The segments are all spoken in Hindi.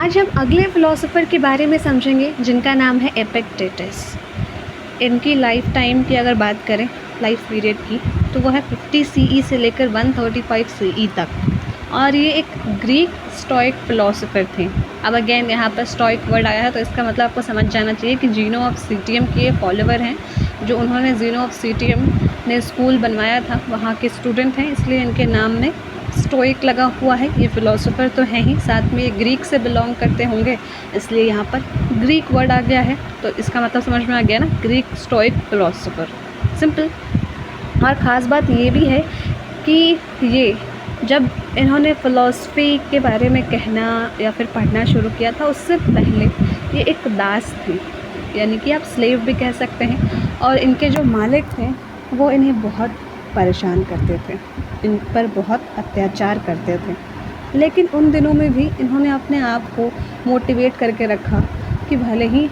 आज हम अगले फ़िलोसोफ़र के बारे में समझेंगे जिनका नाम है एपिक्टेटस। इनकी लाइफ टाइम की अगर बात करें, लाइफ पीरियड की, तो वो है 50 सीई से लेकर 135 सीई तक। और ये एक ग्रीक स्टोइक फ़िलोसोफ़र थे। अब अगेन यहाँ पर स्टोइक वर्ड आया है तो इसका मतलब आपको समझ जाना चाहिए कि ज़ीनो ऑफ सिटियम के ये फॉलोवर हैं, जो उन्होंने ज़ीनो ऑफ सिटियम ने स्कूल बनवाया था, वहाँ के स्टूडेंट हैं, इसलिए इनके नाम में स्टोइक लगा हुआ है। ये फ़िलोसोफ़र तो हैं ही, साथ में ये ग्रीक से बिलोंग करते होंगे, इसलिए यहाँ पर ग्रीक वर्ड आ गया है। तो इसका मतलब समझ में आ गया ना, ग्रीक स्टोइक फ़िलोसोफ़र, सिंपल। और ख़ास बात ये भी है कि ये जब इन्होंने फ़िलोसफ़ी के बारे में कहना या फिर पढ़ना शुरू किया था, उससे पहले ये एक दास थे, यानी कि आप स्लेव भी कह सकते हैं। और इनके जो मालिक थे वो इन्हें बहुत परेशान करते थे, इन पर बहुत अत्याचार करते थे। लेकिन उन दिनों में भी इन्होंने अपने आप को मोटिवेट करके रखा कि भले ही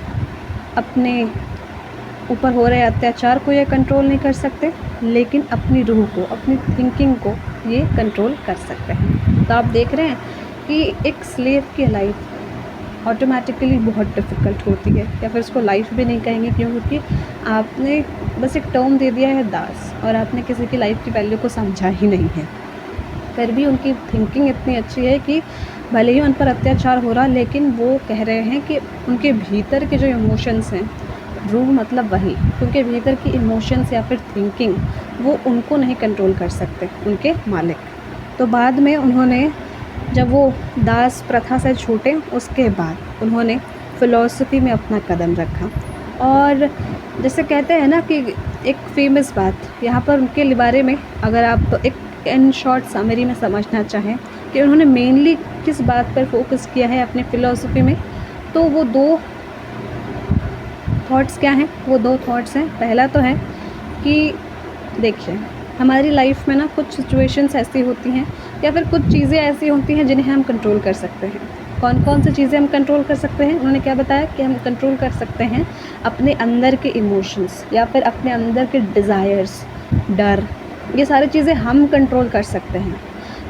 अपने ऊपर हो रहे अत्याचार को ये कंट्रोल नहीं कर सकते, लेकिन अपनी रूह को, अपनी थिंकिंग को ये कंट्रोल कर सकते हैं। तो आप देख रहे हैं कि एक स्लेव की लाइफ ऑटोमेटिकली बहुत डिफ़िकल्ट होती है, या फिर उसको लाइफ भी नहीं कहेंगे, क्योंकि आपने बस एक टर्म दे दिया है दास, और आपने किसी की लाइफ की वैल्यू को समझा ही नहीं है। फिर भी उनकी थिंकिंग इतनी अच्छी है कि भले ही उन पर अत्याचार हो रहा, लेकिन वो कह रहे हैं कि उनके भीतर के जो इमोशंस हैं, रूह मतलब वही, उनके भीतर की इमोशंस या फिर थिंकिंग, वो उनको नहीं कंट्रोल कर सकते उनके मालिक। तो बाद में उन्होंने, जब वो दास प्रथा से छूटे, उसके बाद उन्होंने फ़िलॉसफी में अपना कदम रखा। और जैसे कहते हैं ना कि एक फेमस बात यहाँ पर उनके बारे में, अगर आप एक इन शॉर्ट समरी में समझना चाहें कि उन्होंने मेनली किस बात पर फोकस किया है अपनी फ़िलॉसफी में, तो वो दो थॉट्स क्या हैं, वो दो थॉट्स हैं। पहला तो है कि देखिए, हमारी लाइफ में ना कुछ सिचुएशंस ऐसी होती हैं या फिर कुछ चीज़ें ऐसी होती हैं जिन्हें हम कंट्रोल कर सकते हैं। कौन कौन सी चीज़ें हम कंट्रोल कर सकते हैं? उन्होंने क्या बताया कि हम कंट्रोल कर सकते हैं अपने अंदर के इमोशंस, या फिर अपने अंदर के डिज़ायर्स, डर, ये सारी चीज़ें हम कंट्रोल कर सकते हैं।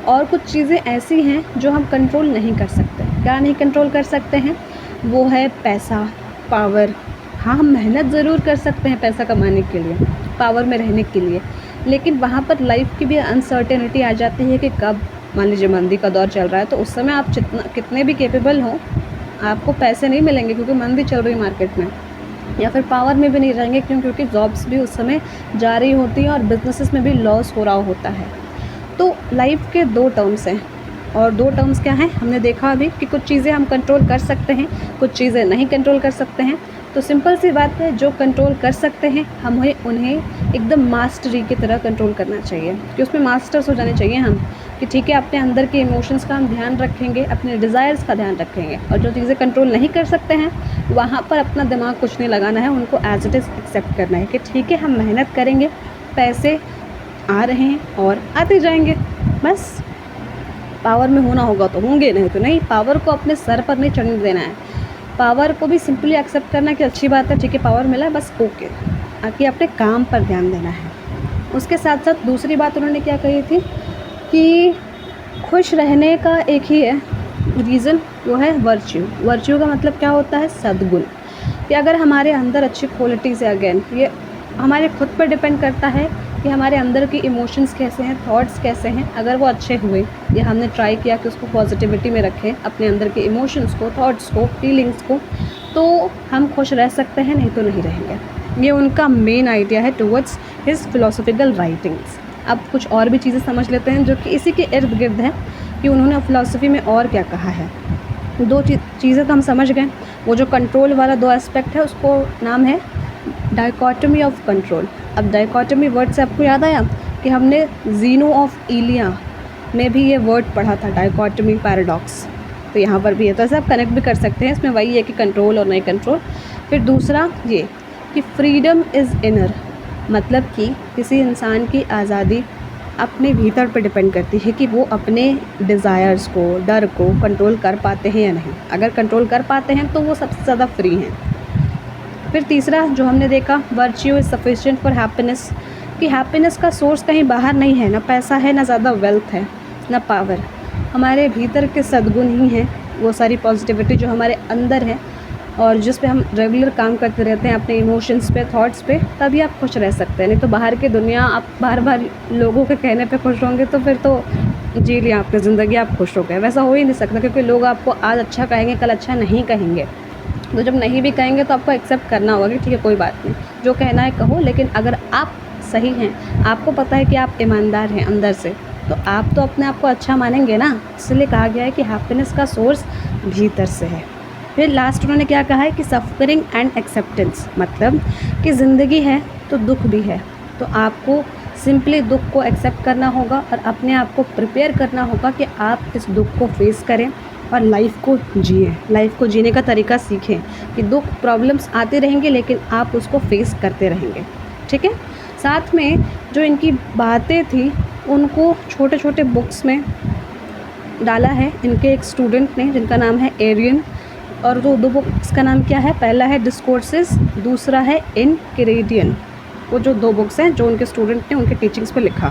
और कुछ चीज़ें ऐसी हैं जो हम कंट्रोल नहीं कर सकते। क्या नहीं कंट्रोल कर सकते हैं? वो है पैसा, पावर। हाँ, हम मेहनत ज़रूर कर सकते हैं पैसा कमाने के लिए, पावर में रहने के लिए, लेकिन वहाँ पर लाइफ की भी अनसर्टेनिटी आ जाती है कि कब, मान लीजिए मंदी का दौर चल रहा है, तो उस समय आप कितने भी कैपेबल हों, आपको पैसे नहीं मिलेंगे क्योंकि मंदी चल रही है मार्केट में, या फिर पावर में भी नहीं रहेंगे क्योंकि जॉब्स भी उस समय जा रही होती हैं और बिजनेसेस में भी लॉस हो रहा होता है। तो लाइफ के दो टर्म्स हैं, और दो टर्म्स क्या हैं? हमने देखा अभी कि कुछ चीज़ें हम कंट्रोल कर सकते हैं, कुछ चीज़ें नहीं कंट्रोल कर सकते हैं। तो सिंपल सी बात है, जो कंट्रोल कर सकते हैं हमें उन्हें एकदम मास्टरी की तरह कंट्रोल करना चाहिए, कि उसमें मास्टर्स हो जाने चाहिए हम, कि ठीक है, अपने अंदर के इमोशंस का हम ध्यान रखेंगे, अपने डिज़ायर्स का ध्यान रखेंगे, और जो चीज़ें कंट्रोल नहीं कर सकते हैं वहाँ पर अपना दिमाग कुछ नहीं लगाना है, उनको एज इट इज़ एक्सेप्ट करना है कि ठीक है, हम मेहनत करेंगे, पैसे आ रहे हैं और आते जाएंगे, बस। पावर में होना होगा तो होंगे, नहीं तो नहीं। पावर को अपने सर पर नहीं चढ़ने देना है, पावर को भी सिंपली एक्सेप्ट करना कि अच्छी बात है, ठीक है, पावर मिला है, बस ओके, आके अपने काम पर ध्यान देना है। उसके साथ साथ दूसरी बात उन्होंने क्या कही थी कि खुश रहने का एक ही है रीज़न, वो है वर्च्यू। वर्च्यू का मतलब क्या होता है? सद्गुण। कि अगर हमारे अंदर अच्छी क्वालिटीज़ है, अगेन ये हमारे खुद पर डिपेंड करता है कि हमारे अंदर के इमोशंस कैसे हैं, थॉट्स कैसे हैं। अगर वो अच्छे हुए, या हमने ट्राई किया कि उसको पॉजिटिविटी में रखें, अपने अंदर के इमोशंस को, थॉट्स को, फीलिंग्स को, तो हम खुश रह सकते हैं, नहीं तो नहीं रहेंगे। ये उनका मेन आइडिया है टुवर्ड्स हिज फिलोसॉफिकल राइटिंग्स। अब कुछ और भी चीज़ें समझ लेते हैं जो कि इसी के इर्द गिर्द हैं, कि उन्होंने फ़िलॉसफी में और क्या कहा है। दो चीज़ें तो हम समझ गए। वो जो कंट्रोल वाला दो एस्पेक्ट है, उसको नाम है डाइकोटमी ऑफ कंट्रोल। अब डाइकोटमी वर्ड से आपको याद आया कि हमने ज़ीनो ऑफ इलिया में भी ये वर्ड पढ़ा था, डाइकोटमी पैराडॉक्स। तो यहाँ पर भी है, तो ऐसे आप कनेक्ट भी कर सकते हैं। इसमें वही है कि कंट्रोल और नहीं कंट्रोल। फिर दूसरा ये कि फ्रीडम इज़ इनर, मतलब कि किसी इंसान की आज़ादी अपने भीतर पर डिपेंड करती है कि वो अपने डिज़ायर्स को, डर को कंट्रोल कर पाते हैं या नहीं। अगर कंट्रोल कर पाते हैं तो वो सबसे ज़्यादा फ्री हैं। फिर तीसरा जो हमने देखा, virtue is sufficient for happiness, कि हैप्पीनेस का सोर्स कहीं बाहर नहीं है, ना पैसा है, ना ज़्यादा वेल्थ है, ना पावर। हमारे भीतर के सद्गुण ही हैं वो सारी पॉजिटिविटी जो हमारे अंदर है और जिस पे हम रेगुलर काम करते रहते हैं अपने इमोशंस पे, थॉट्स पे, तभी आप खुश रह सकते हैं। नहीं तो बाहर की दुनिया, आप बार-बार लोगों के कहने पे खुश होंगे तो फिर तो जी ली आपकी ज़िंदगी, आप खुश हो गए। वैसा हो ही नहीं सकता, क्योंकि लोग आपको आज अच्छा कहेंगे, कल अच्छा नहीं कहेंगे। तो जब नहीं भी कहेंगे तो आपको एक्सेप्ट करना होगा कि ठीक है, कोई बात नहीं, जो कहना है कहो, लेकिन अगर आप सही हैं, आपको पता है कि आप ईमानदार हैं अंदर से, तो आप तो अपने आप को अच्छा मानेंगे ना। इसलिए कहा गया है कि हैप्पीनेस का सोर्स भीतर से है। फिर लास्ट उन्होंने क्या कहा है कि सफ़रिंग एंड एक्सेप्टेंस, मतलब कि ज़िंदगी है तो दुख भी है, तो आपको सिंपली दुख को एक्सेप्ट करना होगा और अपने आप को प्रिपेयर करना होगा कि आप इस दुख को फेस करें और लाइफ को जिएं। लाइफ को जीने का तरीका सीखें कि दुख, प्रॉब्लम्स आते रहेंगे, लेकिन आप उसको फेस करते रहेंगे। ठीक है। साथ में जो इनकी बातें थी उनको छोटे छोटे बुक्स में डाला है इनके एक स्टूडेंट ने, जिनका नाम है एरियन। और जो 2 बुक्स का नाम क्या है, पहला है डिस्कोर्सेस, दूसरा है इन कैरेडियन। वो जो 2 बुक्स हैं जो उनके स्टूडेंट ने उनके टीचिंग्स पे लिखा।